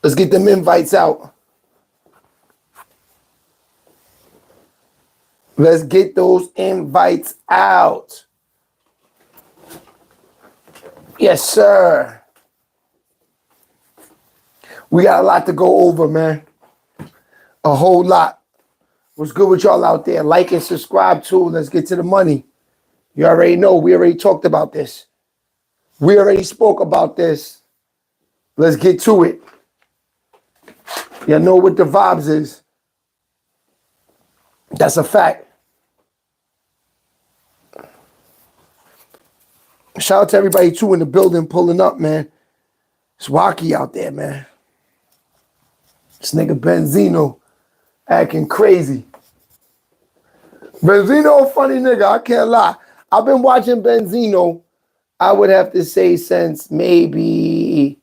Let's get them invites out. Let's get those invites out. Yes, sir. We got a lot to go over, man. A whole lot. What's good with y'all out there? Like and subscribe too. Let's get to the money. You already know. We already talked about this. We already spoke about this. Let's get to it. Y'all know what the vibes is. That's a fact. Shout out to everybody too in the building pulling up, man. It's wacky out there, man. This nigga Benzino acting crazy. Benzino, funny nigga, I can't lie. I've been watching Benzino, I would have to say since maybe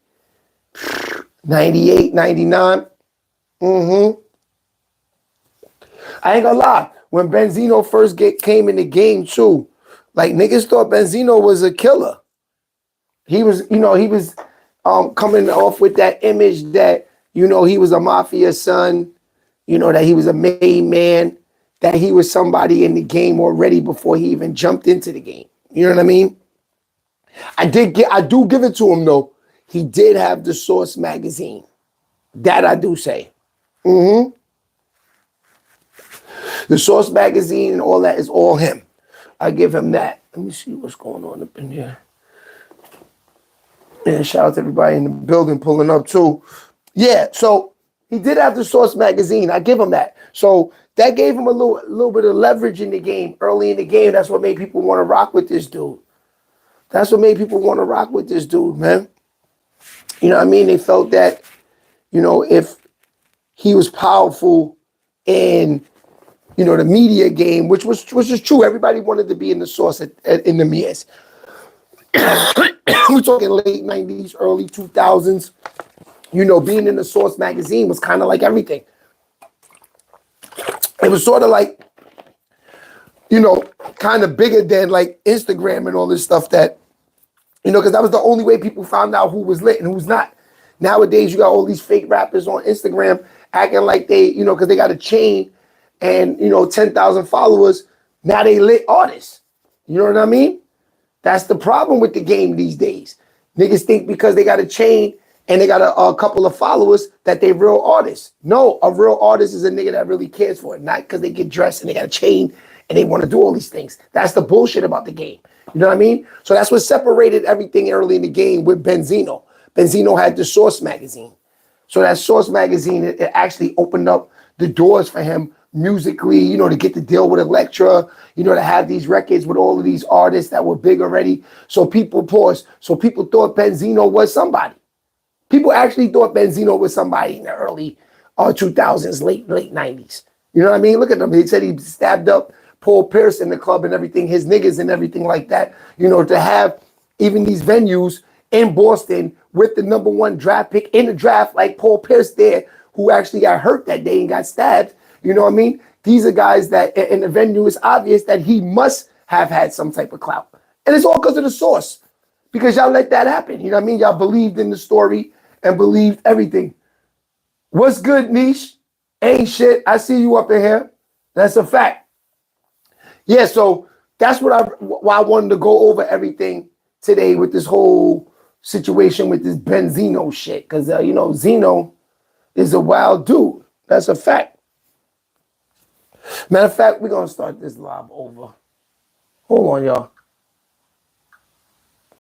98, 99. I ain't gonna lie. When Benzino first came in the game too, like niggas thought Benzino was a killer. He was, coming off with that image that, he was a mafia son, that he was a made man, that he was somebody in the game already before he even jumped into the game. You know what I mean? I do give it to him though. He did have the Source magazine. That I do say. The Source magazine and all that is all him. I give him that. Let me see what's going on up in here. And shout out to everybody in the building pulling up too. Yeah, so he did have the Source magazine. I give him that. So that gave him a little bit of leverage in the game, early in the game. That's what made people want to rock with this dude. That's what made people want to rock with this dude, man. You know what I mean? They felt that, if he was powerful in, the media game, which is true. Everybody wanted to be in the Source in the years. We're talking late 90s, early 2000s. Being in the Source magazine was kind of like everything. It was sort of like, kind of bigger than like Instagram and all this stuff that, because that was the only way people found out who was lit and who's not. Nowadays, you got all these fake rappers on Instagram acting like they, because they got a chain and, 10,000 followers. Now they lit artists. You know what I mean? That's the problem with the game these days. Niggas think because they got a chain and they got a couple of followers that they real artists. No, a real artist is a nigga that really cares for it, not because they get dressed and they got a chain and they want to do all these things. That's the bullshit about the game. You know what I mean? So that's what separated everything early in the game with Benzino. Benzino had the Source magazine. So that Source magazine, it actually opened up the doors for him musically, to get to deal with Elektra, to have these records with all of these artists that were big already. So people thought Benzino was somebody. People actually thought Benzino was somebody in the early 2000s, late 90s. You know what I mean? Look at him. He said he stabbed up Paul Pierce in the club and everything, his niggas and everything like that. To have even these venues in Boston with the #1 draft pick in the draft like Paul Pierce there, who actually got hurt that day and got stabbed. You know what I mean? These are guys that in the venue, it's obvious that he must have had some type of clout. And it's all because of the Source. Because y'all let that happen. You know what I mean? Y'all believed in the story and believed everything. What's good, Niche? Ain't shit. I see you up in here. That's a fact. Yeah, so that's why I wanted to go over everything today with this whole situation with this Benzino shit. Because, Zeno is a wild dude. That's a fact. Matter of fact, we're going to start this live over. Hold on, y'all.